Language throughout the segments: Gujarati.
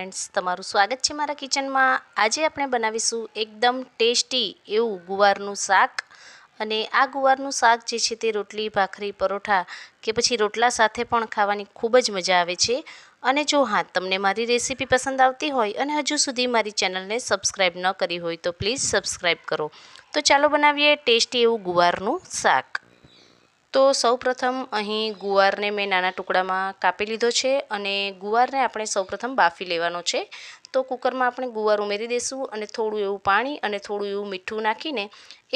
ફ્રેન્ડ્સ, તમારું સ્વાગત છે મારા કિચનમાં। આજે આપણે બનાવીશું એકદમ ટેસ્ટી એવું ગુવારનું શાક। અને આ ગુવારનું શાક જે છે તે રોટલી, ભાખરી, પરોઠા કે પછી રોટલા સાથે પણ ખાવાની ખૂબ જ મજા આવે છે। અને જો હા, તમને મારી રેસીપી પસંદ આવતી હોય અને હજુ સુધી મારી ચેનલને સબસ્ક્રાઈબ ન કરી હોય તો પ્લીઝ સબસ્ક્રાઈબ કરો। તો ચાલો બનાવીએ ટેસ્ટી એવું ગુવારનું શાક। તો સૌપ્રથમ અહીં ગુવારને મેં નાના ટુકડામાં કાપી લીધો છે અને ગુવારને આપણે સૌપ્રથમ બાફી લેવાનો છે। તો કુકરમાં આપણે ગુવાર ઉમેરી દઈશું અને થોડું એવું પાણી અને થોડું એવું મીઠું નાખીને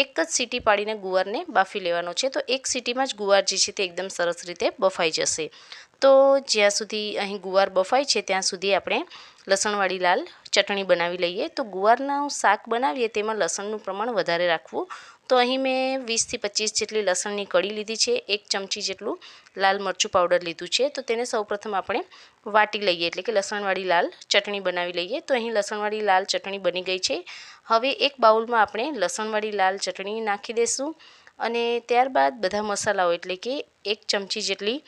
એક જ સીટી પાડીને ગુવારને બાફી લેવાનો છે। તો એક સીટીમાં જ ગુવાર જે છે તે એકદમ સરસ રીતે બફાઈ જશે। તો જ્યાં સુધી અહીં ગુવાર બફાય છે ત્યાં સુધી આપણે લસણવાળી લાલ ચટણી બનાવી લઈએ। તો ગુવારનું શાક બનાવીએ તેમાં લસણનું પ્રમાણ વધારે રાખવું। તો અહીં મેં 20થી 25 જેટલી લસણની કળી લીધી છે, 1 ચમચી જેટલું લાલ મરચું પાવડર લીધું છે। તો તેને સૌપ્રથમ આપણે વાટી લઈએ, એટલે કે લસણવાળી લાલ ચટણી બનાવી લઈએ। તો અહીં લસણવાળી લાલ ચટણી બની ગઈ છે। હવે એક બાઉલમાં આપણે લસણવાળી લાલ ચટણી નાખી દઈશું અને ત્યારબાદ બધા મસાલાઓ, એટલે કે 1 ચમચી જેટલી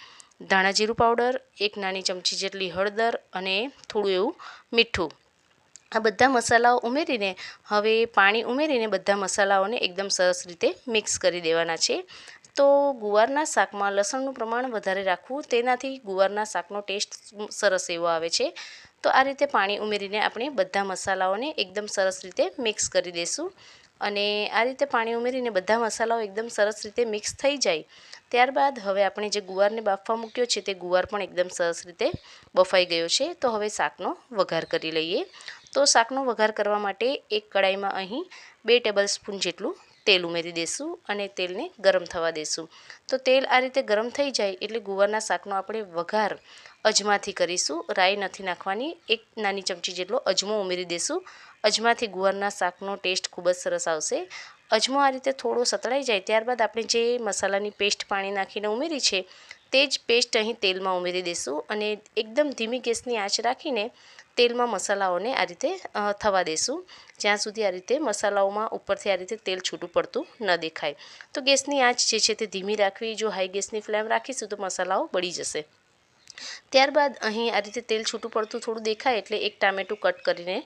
ધાણા જીરું પાવડર, 1 નાની ચમચી જેટલી હળદર અને થોડું એવું મીઠું, આ બધા મસાલાઓ ઉમેરીને હવે પાણી ઉમેરીને બધા મસાલાઓને એકદમ સરસ રીતે મિક્સ કરી દેવાના છે। તો ગુવારના શાકમાં લસણનું પ્રમાણ વધારે રાખવું, તેનાથી ગુવારના શાકનો ટેસ્ટ સરસ એવો આવે છે। તો આ રીતે પાણી ઉમેરીને આપણે બધા મસાલાઓને એકદમ સરસ રીતે મિક્સ કરી દઈશું અને આ રીતે પાણી ઉમેરીને બધા મસાલાઓ એકદમ સરસ રીતે મિક્સ થઈ જાય ત્યારબાદ હવે આપણે જે ગુવારને બાફવા મૂક્યો છે તે ગુવાર પણ એકદમ સરસ રીતે બફાઈ ગયો છે। તો હવે શાકનો વઘાર કરી લઈએ। તો શાકનો વઘાર કરવા માટે એક કડાઈમાં અહીં 2 ટેબલસ્પૂન જેટલું તેલ ઉમેરી દઈશું અને તેલને ગરમ થવા દઈશું। તો તેલ આ રીતે ગરમ થઈ જાય એટલે ગુવારના શાકનો આપણે વઘાર અજમાથી કરીશું, રાઈ નથી નાખવાની। 1 નાની ચમચી જેટલો અજમો ઉમેરી દઈશું। અજમાથી ગુવારના શાકનો ટેસ્ટ ખૂબ જ સરસ આવશે। અજમો આ રીતે થોડો સતળાઈ જાય ત્યારબાદ આપણે જે મસાલાની પેસ્ટ પાણી નાખીને ઉમેરી છે તે જ પેસ્ટ અહીં તેલમાં ઉમેરી દઈશું અને એકદમ ધીમી ગેસની આંચ રાખીને તેલમાં મસાલાઓને આ રીતે થવા દઈશું, જ્યાં સુધી આ રીતે મસાલાઓમાં ઉપરથી આ રીતે તેલ છૂટું પડતું ન દેખાય। તો ગેસની આંચ જે છે તે ધીમી રાખવી, જો હાઈ ગેસની ફ્લેમ રાખીશું તો મસાલાઓ બળી જશે। ત્યારબાદ અહીં આ રીતે તેલ છૂટું પડતું થોડું દેખાય એટલે 1 ટામેટું કટ કરીને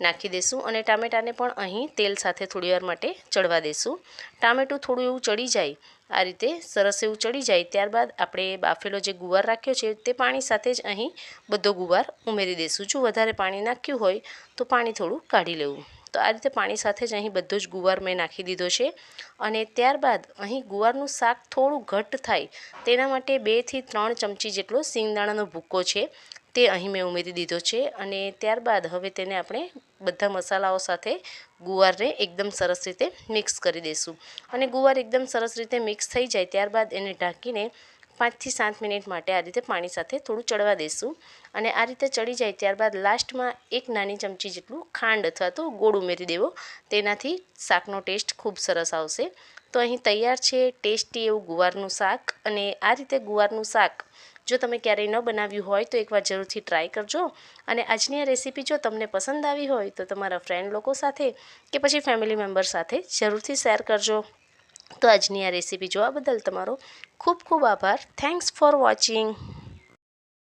નાખી દઈશું અને ટામેટાને પણ અહીં તેલ સાથે થોડીવાર માટે ચડવા દઈશું। ટામેટું થોડું એવું ચડી જાય, આ રીતે સરસ એવું ચડી જાય ત્યારબાદ આપણે બાફેલો જે ગુવાર રાખ્યો છે તે પાણી સાથે જ અહીં બધો ગુવાર ઉમેરી દઈશું। જો વધારે પાણી નાખ્યું હોય તો પાણી થોડું કાઢી લેવું। તો આ રીતે પાણી સાથે જ અહીં બધો જ ગુવાર મેં નાખી દીધો છે અને ત્યારબાદ અહીં ગુવારનું શાક થોડું ઘટ્ટ થાય તેના માટે 2 થી 3 ચમચી જેટલો સિંગદાણાનો ભૂક્કો છે તે અહીં મેં ઉમેરી દીધો છે અને ત્યારબાદ હવે તેને આપણે બધા મસાલાઓ સાથે ગુવારને એકદમ સરસ રીતે મિક્સ કરી દઈશું અને ગુવાર એકદમ સરસ રીતે મિક્સ થઈ જાય ત્યારબાદ એને ઢાંકીને 5 થી 7 મિનિટ માટે આ રીતે પાણી સાથે થોડું ચડવા દઈશું અને આ રીતે ચડી જાય ત્યારબાદ લાસ્ટમાં 1 નાની ચમચી જેટલું ખાંડ અથવા તો ગોળ ઉમેરી દેવો, તેનાથી શાકનો ટેસ્ટ ખૂબ સરસ આવશે। તો અહીં તૈયાર છે ટેસ્ટી એવું ગુવારનું શાક। અને આ રીતે ગુવારનું શાક જો તમે ક્યારેય ન બનાવ્યું હોય તો એકવાર જરૂરથી ટ્રાય કરજો અને આજની આ રેસીપી જો તમને પસંદ આવી હોય તો તમારા ફ્રેન્ડ લોકો સાથે કે પછી ફેમિલી મેમ્બર સાથે જરૂરથી શેર કરજો। તો આજની આ રેસીપી જોવા બદલ તમારો ખૂબ ખૂબ આભાર। Thanks for watching.